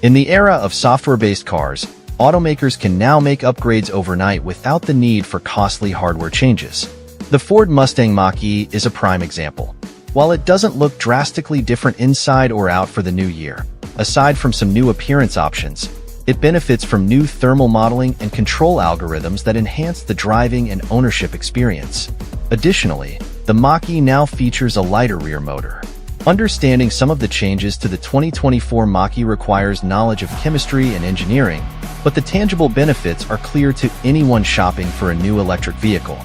In the era of software-based cars, automakers can now make upgrades overnight without the need for costly hardware changes. The Ford Mustang Mach-E is a prime example. While it doesn't look drastically different inside or out for the new year, aside from some new appearance options, it benefits from new thermal modeling and control algorithms that enhance the driving and ownership experience. Additionally, the Mach-E now features a lighter rear motor. Understanding some of the changes to the 2024 Mach-E requires knowledge of chemistry and engineering, but the tangible benefits are clear to anyone shopping for a new electric vehicle.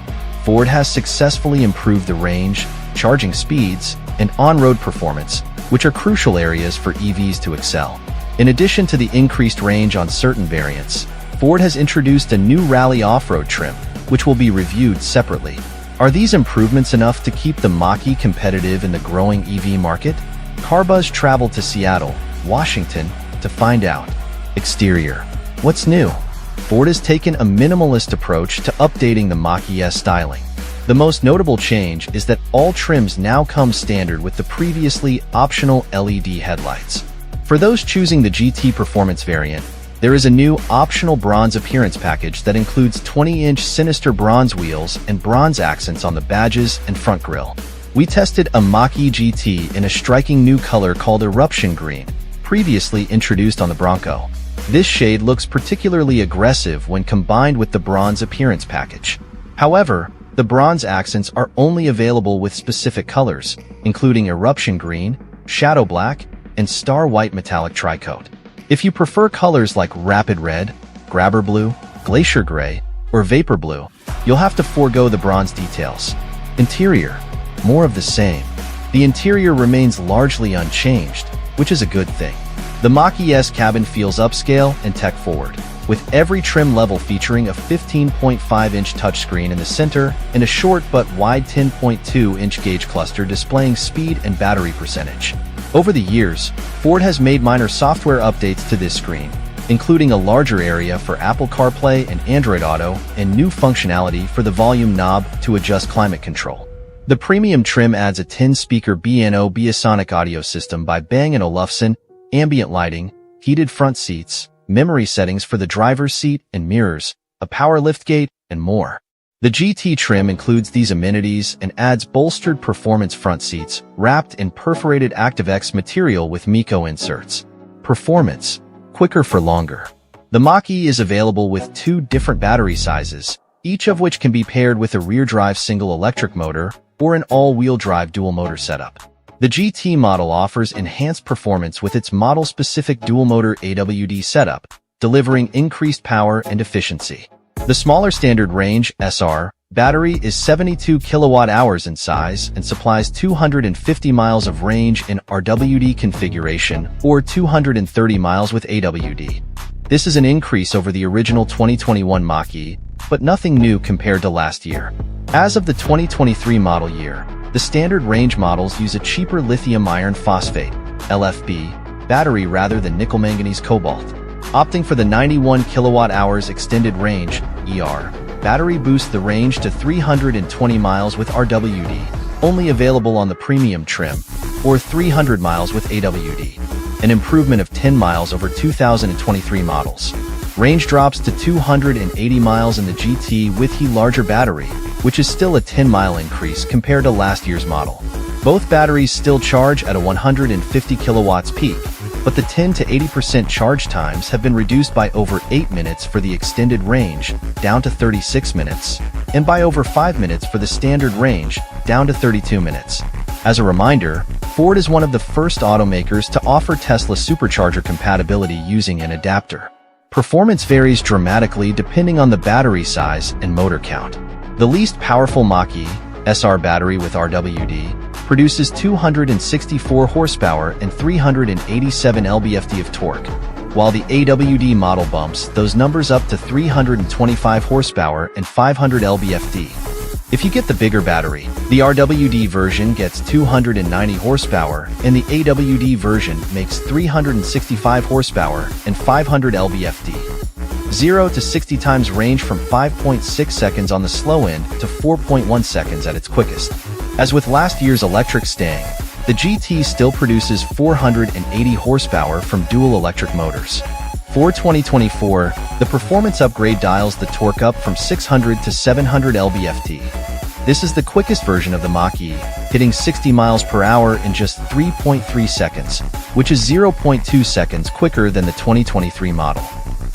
Ford has successfully improved the range, charging speeds, and on-road performance, which are crucial areas for EVs to excel. In addition to the increased range on certain variants, Ford has introduced a new rally off-road trim, which will be reviewed separately. Are these improvements enough to keep the Mach-E competitive in the growing EV market? CarBuzz traveled to Seattle, Washington, to find out. Exterior. What's new? Ford has taken a minimalist approach to updating the Mach-E S styling. The most notable change is that all trims now come standard with the previously optional LED headlights. For those choosing the GT Performance variant, there is a new optional bronze appearance package that includes 20-inch sinister bronze wheels and bronze accents on the badges and front grille. We tested a Mach-E GT in a striking new color called Eruption Green, previously introduced on the Bronco. This shade looks particularly aggressive when combined with the bronze appearance package. However, the bronze accents are only available with specific colors, including Eruption Green, Shadow Black, and Star White Metallic Tricoat. If you prefer colors like Rapid Red, Grabber Blue, Glacier Gray, or Vapor Blue, you'll have to forego the bronze details. Interior. More of the same. The interior remains largely unchanged, which is a good thing. The Mach-E S cabin feels upscale and tech-forward, with every trim level featuring a 15.5-inch touchscreen in the center and a short but wide 10.2-inch gauge cluster displaying speed and battery percentage. Over the years, Ford has made minor software updates to this screen, including a larger area for Apple CarPlay and Android Auto and new functionality for the volume knob to adjust climate control. The premium trim adds a 10-speaker B&O Biosonic audio system by Bang & Olufsen, ambient lighting, heated front seats, memory settings for the driver's seat and mirrors, a power liftgate, and more. The GT trim includes these amenities and adds bolstered performance front seats wrapped in perforated ActiveX material with Miko inserts. Performance. Quicker for longer. The Mach-E is available with 2 different battery sizes, each of which can be paired with a rear-drive single electric motor or an all-wheel drive dual-motor setup. The GT model offers enhanced performance with its model-specific dual-motor AWD setup, delivering increased power and efficiency. The smaller standard range SR battery is 72 kilowatt-hours in size and supplies 250 miles of range in RWD configuration or 230 miles with AWD. This is an increase over the original 2021 Mach-E, but nothing new compared to last year. As of the 2023 model year, the standard range models use a cheaper lithium iron phosphate LFP battery rather than nickel manganese cobalt. Opting for the 91 kilowatt-hours extended range ER battery boosts the range to 320 miles with RWD, only available on the premium trim, or 300 miles with AWD, an improvement of 10 miles over 2023 models. Range drops to 280 miles in the GT with the larger battery, which is still a 10-mile increase compared to last year's model. Both batteries still charge at a 150 kilowatts peak, but the 10 to 80% charge times have been reduced by over 8 minutes for the extended range, down to 36 minutes, and by over 5 minutes for the standard range, down to 32 minutes. As a reminder, Ford is one of the first automakers to offer Tesla supercharger compatibility using an adapter. Performance varies dramatically depending on the battery size and motor count. The least powerful Mach-E SR battery with RWD produces 264 horsepower and 387 lb-ft of torque, while the AWD model bumps those numbers up to 325 horsepower and 500 lb-ft. If you get the bigger battery, the RWD version gets 290 horsepower and the AWD version makes 365 horsepower and 500 lb-ft. 0 to 60 times range from 5.6 seconds on the slow end to 4.1 seconds at its quickest. As with last year's electric Stang, The GT still produces 480 horsepower from dual electric motors. For 2024, the performance upgrade dials the torque up from 600 to 700 lb-ft. This is the quickest version of the Mach-E, hitting 60 miles per hour in just 3.3 seconds, which is 0.2 seconds quicker than the 2023 model.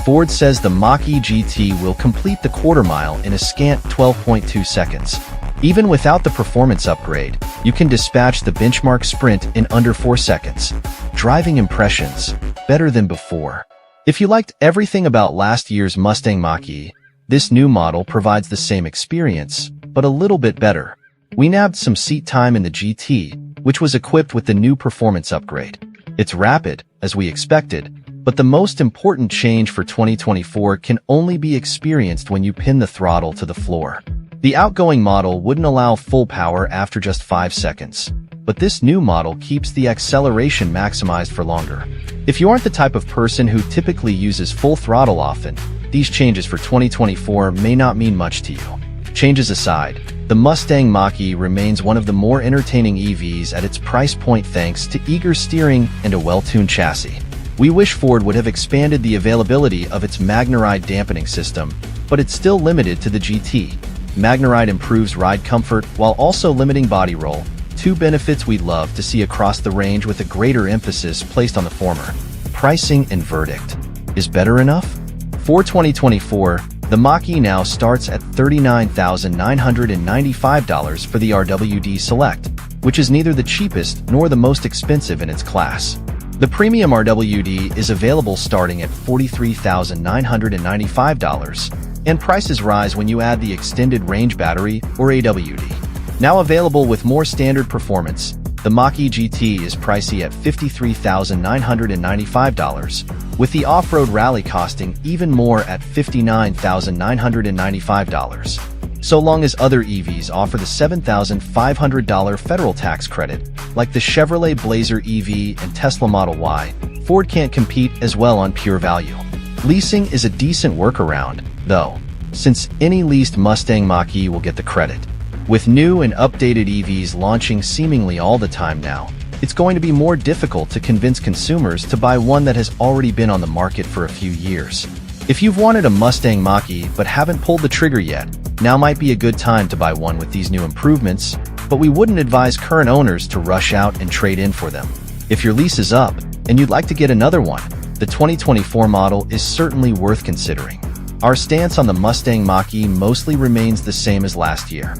Ford says the Mach-E GT will complete the quarter mile in a scant 12.2 seconds. Even without the performance upgrade, you can dispatch the benchmark sprint in under 4 seconds. Driving impressions, better than before. If you liked everything about last year's Mustang Mach-E, this new model provides the same experience, but a little bit better. We nabbed some seat time in the GT, which was equipped with the new performance upgrade. It's rapid, as we expected, but the most important change for 2024 can only be experienced when you pin the throttle to the floor. The outgoing model wouldn't allow full power after just 5 seconds, but this new model keeps the acceleration maximized for longer. If you aren't the type of person who typically uses full throttle often, these changes for 2024 may not mean much to you. Changes aside, the Mustang Mach-E remains one of the more entertaining EVs at its price point thanks to eager steering and a well-tuned chassis. We wish Ford would have expanded the availability of its MagneRide dampening system, but it's still limited to the GT. MagneRide improves ride comfort while also limiting body roll, two benefits we'd love to see across the range with a greater emphasis placed on the former. Pricing and verdict. Is better enough? For 2024, the Mach-E now starts at $39,995 for the RWD Select, which is neither the cheapest nor the most expensive in its class. The premium RWD is available starting at $43,995, and prices rise when you add the extended range battery or AWD. Now available with more standard performance, the Mach-E GT is pricey at $53,995, with the off-road rally costing even more at $59,995. So long as other EVs offer the $7,500 federal tax credit, like the Chevrolet Blazer EV and Tesla Model Y, Ford can't compete as well on pure value. Leasing is a decent workaround, though, since any leased Mustang Mach-E will get the credit. With new and updated EVs launching seemingly all the time now, it's going to be more difficult to convince consumers to buy one that has already been on the market for a few years. If you've wanted a Mustang Mach-E but haven't pulled the trigger yet, now might be a good time to buy one with these new improvements, but we wouldn't advise current owners to rush out and trade in for them. If your lease is up and you'd like to get another one, the 2024 model is certainly worth considering. Our stance on the Mustang Mach-E mostly remains the same as last year.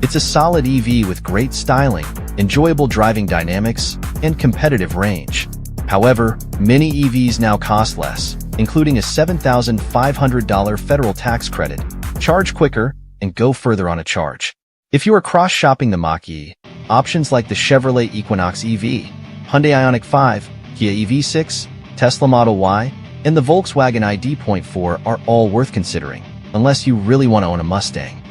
It's a solid EV with great styling, enjoyable driving dynamics, and competitive range. However, many EVs now cost less, including a $7,500 federal tax credit, charge quicker, and go further on a charge. If you are cross-shopping the Mach-E, options like the Chevrolet Equinox EV, Hyundai Ioniq 5, Kia EV6, Tesla Model Y, and the Volkswagen ID.4 are all worth considering, unless you really want to own a Mustang.